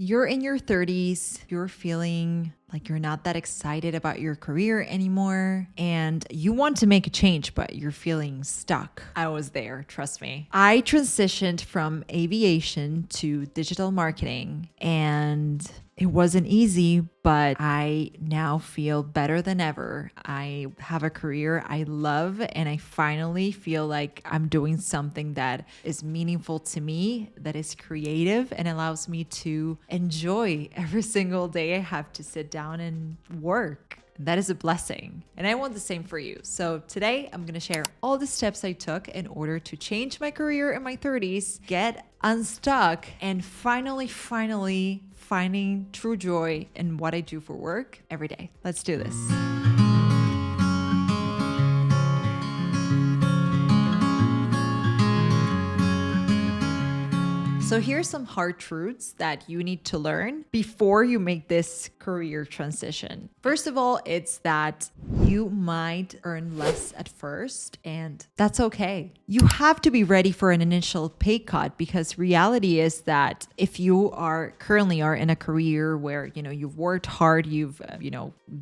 You're in your 30s, you're feeling like you're not that excited about your career anymore, and you want to make a change, but you're feeling stuck. I was there, trust me. I transitioned from aviation to digital marketing, and it wasn't easy, but I now feel better than ever. I have a career I love, and I finally feel like I'm doing something that is meaningful to me, that is creative, and allows me to enjoy every single day I have to sit down and work. That is a blessing. And I want the same for you. So today I'm going to share all the steps I took in order to change my career in my 30s, get unstuck, and finally finding true joy in what I do for work every day. Let's do this. So here's some hard truths that you need to learn before you make this career transition. First of all, it's that you might earn less at first, and that's okay. You have to be ready for an initial pay cut, because reality is that if you currently are in a career where, you've worked hard, you've,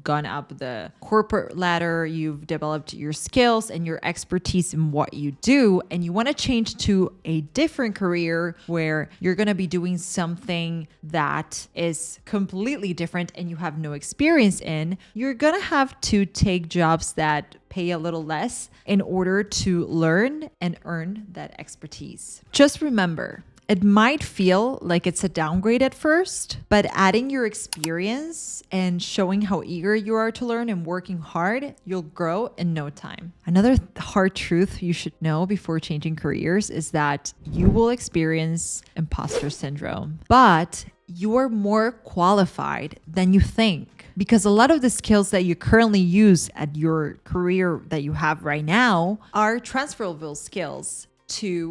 gone up the corporate ladder, you've developed your skills and your expertise in what you do, and you want to change to a different career where you're going to be doing something that is completely different and you have no experience in, you're going to have to take jobs that pay a little less in order to learn and earn that expertise. Just remember, it might feel like it's a downgrade at first, but adding your experience and showing how eager you are to learn and working hard, you'll grow in no time. Another hard truth you should know before changing careers is that you will experience imposter syndrome, but you are more qualified than you think, because a lot of the skills that you currently use at your career that you have right now are transferable skills to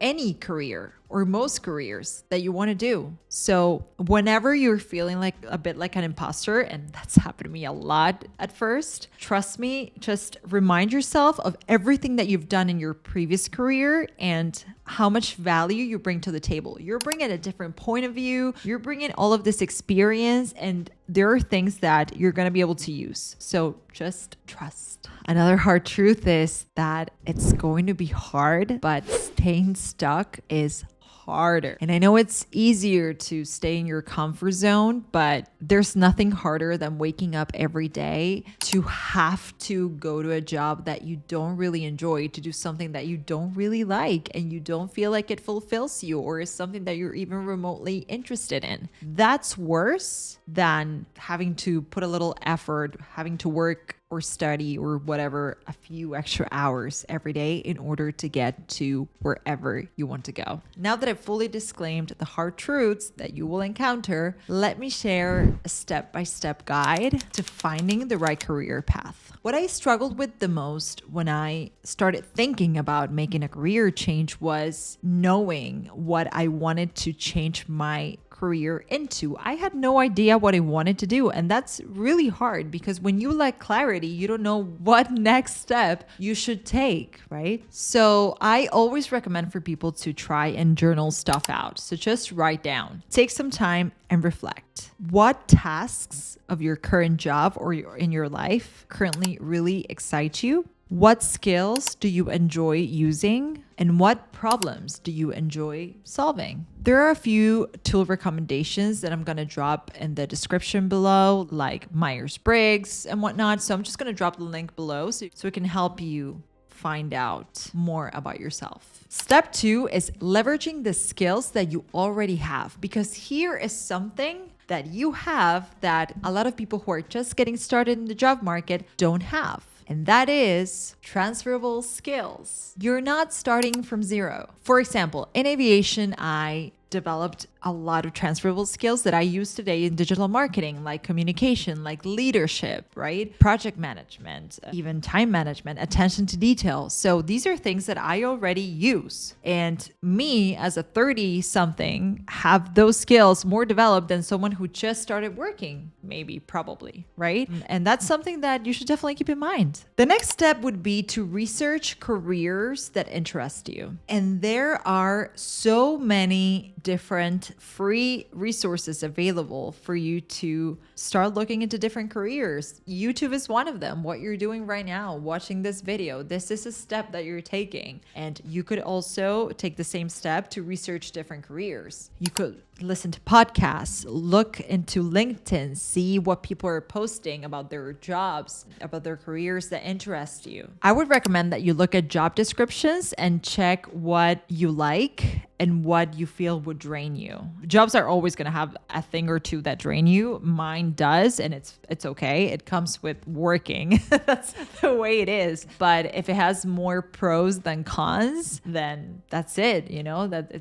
any career or most careers that you want to do. So whenever you're feeling like a bit like an imposter, and that's happened to me a lot at first, trust me, just remind yourself of everything that you've done in your previous career and how much value you bring to the table. You're bringing a different point of view. You're bringing all of this experience, and there are things that you're going to be able to use. So just trust. Another hard truth is that it's going to be hard, but staying stuck is harder. And I know it's easier to stay in your comfort zone, but there's nothing harder than waking up every day to have to go to a job that you don't really enjoy, to do something that you don't really like and you don't feel like it fulfills you or is something that you're even remotely interested in. That's worse than having to put a little effort, having to work or study or whatever, a few extra hours every day in order to get to wherever you want to go. Now that I've fully disclaimed the hard truths that you will encounter, let me share a step-by-step guide to finding the right career path. What I struggled with the most when I started thinking about making a career change was knowing what I wanted to change my career into. I had no idea what I wanted to do, and that's really hard because when you lack clarity, you don't know what next step you should take, right? So I always recommend for people to try and journal stuff out. So just write down, take some time and reflect. What tasks of your current job or in your life currently really excite you? What skills do you enjoy using? And what problems do you enjoy solving? There are a few tool recommendations that I'm going to drop in the description below, like Myers-Briggs and whatnot. So I'm just going to drop the link below so it can help you find out more about yourself. Step 2 is leveraging the skills that you already have, because here is something that you have that a lot of people who are just getting started in the job market don't have. And that is transferable skills. You're not starting from zero. For example, in aviation, I developed a lot of transferable skills that I use today in digital marketing, like communication, like leadership, right? Project management, even time management, attention to detail. So these are things that I already use. And me as a 30-something have those skills more developed than someone who just started working, maybe, probably, right? And that's something that you should definitely keep in mind. The next step would be to research careers that interest you. And there are so many different free resources available for you to start looking into different careers. YouTube is one of them. What you're doing right now, watching this video, this is a step that you're taking. And you could also take the same step to research different careers. You could listen to podcasts, look into LinkedIn, see what people are posting about their jobs, about their careers that interest you. I would recommend that you look at job descriptions and check what you like and what you feel would drain you. Jobs are always going to have a thing or two that drain you. Mine does, and it's okay. It comes with working. That's the way it is. But if it has more pros than cons, then that's it.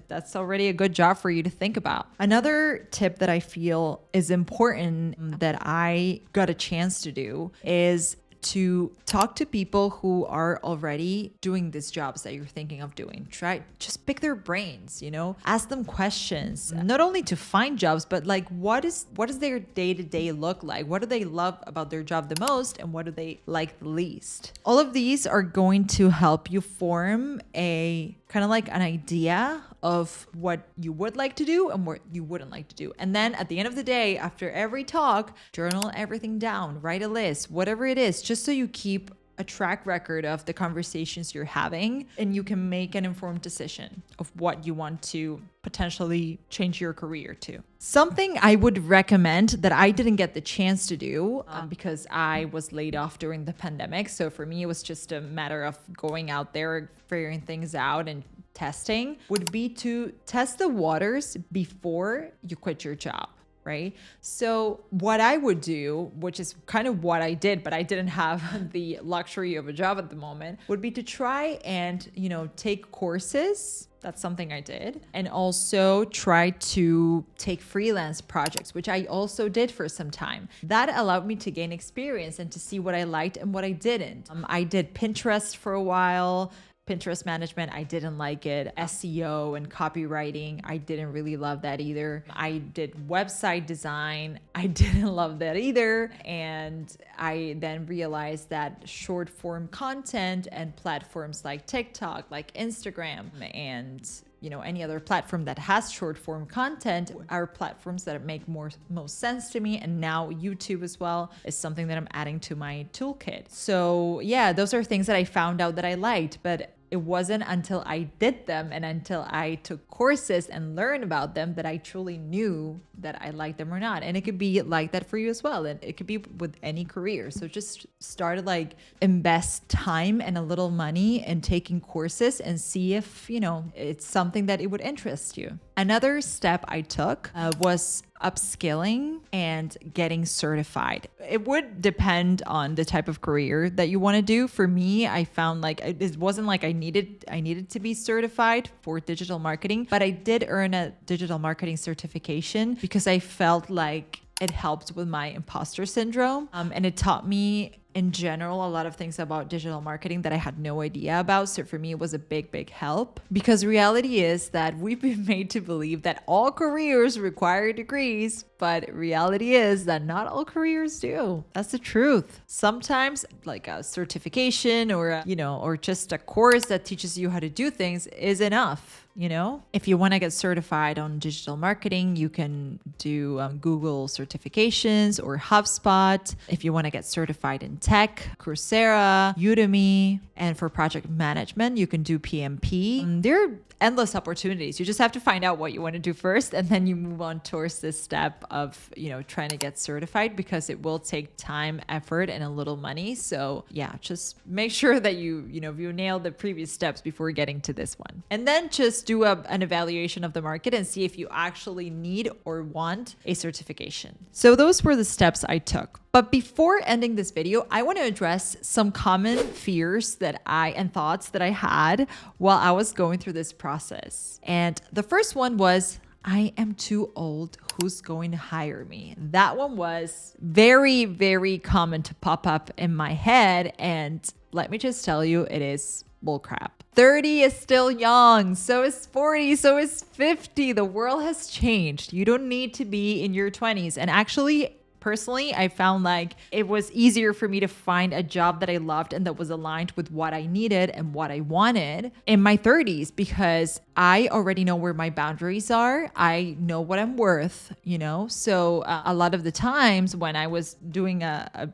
That's already a good job for you to think about. Another tip that I feel is important that I got a chance to do is to talk to people who are already doing these jobs that you're thinking of doing. Just pick their brains, ask them questions, not only to find jobs, but like, what does their day-to-day look like? What do they love about their job the most? And what do they like the least? All of these are going to help you form a kind of like an idea of what you would like to do and what you wouldn't like to do. And then at the end of the day, after every talk, journal everything down, write a list, whatever it is, just so you keep a track record of the conversations you're having and you can make an informed decision of what you want to potentially change your career to. Something I would recommend that I didn't get the chance to do because I was laid off during the pandemic. So for me, it was just a matter of going out there, figuring things out and testing, would be to test the waters before you quit your job. Right? So what I would do, which is kind of what I did, but I didn't have the luxury of a job at the moment, would be to try and, take courses. That's something I did. And also try to take freelance projects, which I also did for some time. That allowed me to gain experience and to see what I liked and what I didn't. I did Pinterest for a while. Pinterest management, I didn't like it. SEO and copywriting, I didn't really love that either. I did website design, I didn't love that either. And I then realized that short form content and platforms like TikTok, like Instagram, and any other platform that has short form content are platforms that make most sense to me. And now YouTube as well is something that I'm adding to my toolkit. So yeah, those are things that I found out that I liked, but it wasn't until I did them and until I took courses and learned about them that I truly knew that I liked them or not. And it could be like that for you as well. And it could be with any career. So just start to invest time and a little money in taking courses and see if, it's something that it would interest you. Another step I took was upskilling and getting certified. It would depend on the type of career that you want to do. For me, I found it wasn't like I needed to be certified for digital marketing, but I did earn a digital marketing certification because I felt like it helped with my imposter syndrome. And it taught me in general a lot of things about digital marketing that I had no idea about. So for me, it was a big help, because reality is that we've been made to believe that all careers require degrees, but reality is that not all careers do. That's the truth. Sometimes like a certification or or just a course that teaches you how to do things is enough. If you want to get certified on digital marketing, you can do Google certifications or HubSpot. If you want to get certified in tech, Coursera, Udemy, and for project management, you can do PMP. There are endless opportunities. You just have to find out what you want to do first, and then you move on towards this step of, trying to get certified, because it will take time, effort, and a little money. So yeah, just make sure that you nail the previous steps before getting to this one. And then just do an evaluation of the market and see if you actually need or want a certification. So those were the steps I took. But before ending this video, I want to address some common fears and thoughts that I had while I was going through this process. And the first one was, I am too old. Who's going to hire me? That one was very, very common to pop up in my head. And let me just tell you, it is bullcrap. 30 is still young. So is 40. So is 50. The world has changed. You don't need to be in your 20s. And actually, Personally, I found like it was easier for me to find a job that I loved and that was aligned with what I needed and what I wanted in my 30s, because I already know where my boundaries are. I know what I'm worth, you know? So a lot of the times when I was doing a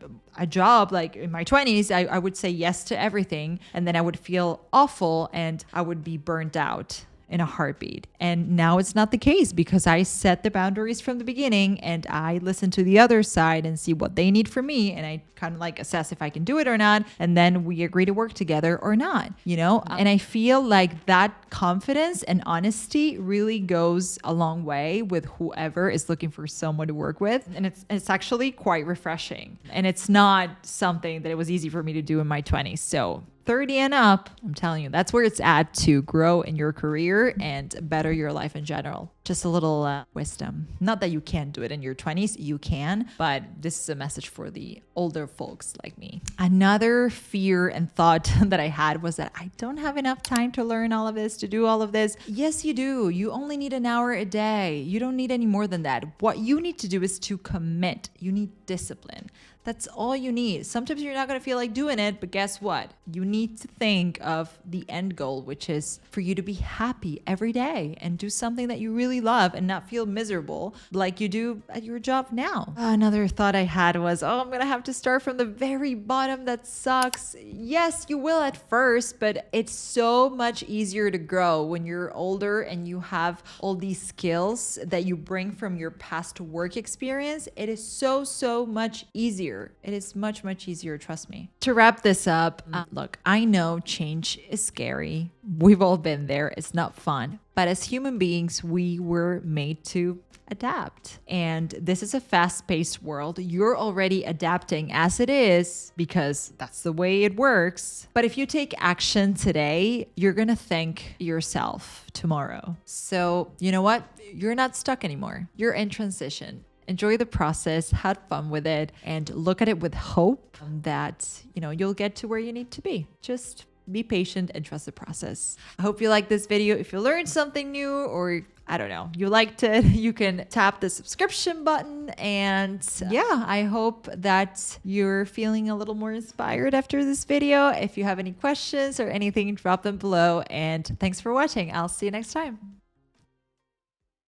job like in my 20s, I would say yes to everything, and then I would feel awful and I would be burnt out in a heartbeat. And now it's not the case, because I set the boundaries from the beginning and I listen to the other side and see what they need from me. And I kind of like assess if I can do it or not. And then we agree to work together or not, you know? And I feel like that confidence and honesty really goes a long way with whoever is looking for someone to work with. And it's actually quite refreshing. And it's not something that it was easy for me to do in my 20s. So 30 and up, I'm telling you, that's where it's at to grow in your career and better your life in general. Just a little wisdom. Not that you can't do it in your 20s, you can, but this is a message for the older folks like me. Another fear and thought that I had was that I don't have enough time to learn all of this, to do all of this. Yes, you do. You only need an hour a day. You don't need any more than that. What you need to do is to commit. You need discipline. That's all you need. Sometimes you're not going to feel like doing it, but guess what? You need to think of the end goal, which is for you to be happy every day and do something that you really love and not feel miserable like you do at your job now. Another thought I had was, I'm going to have to start from the very bottom. That sucks. Yes, you will at first, but it's so much easier to grow when you're older and you have all these skills that you bring from your past work experience. It is so much easier. It is much easier, trust me. To wrap this up, look, I know change is scary. We've all been there. It's not fun. But as human beings, we were made to adapt. And this is a fast-paced world. You're already adapting as it is because that's the way it works. But if you take action today, you're going to thank yourself tomorrow. So you know what? You're not stuck anymore. You're in transition. Enjoy the process, have fun with it, and look at it with hope that, you'll get to where you need to be. Just be patient and trust the process. I hope you like this video. If you learned something new, or I don't know, you liked it, you can tap the subscription button. And yeah, I hope that you're feeling a little more inspired after this video. If you have any questions or anything, drop them below. And thanks for watching. I'll see you next time.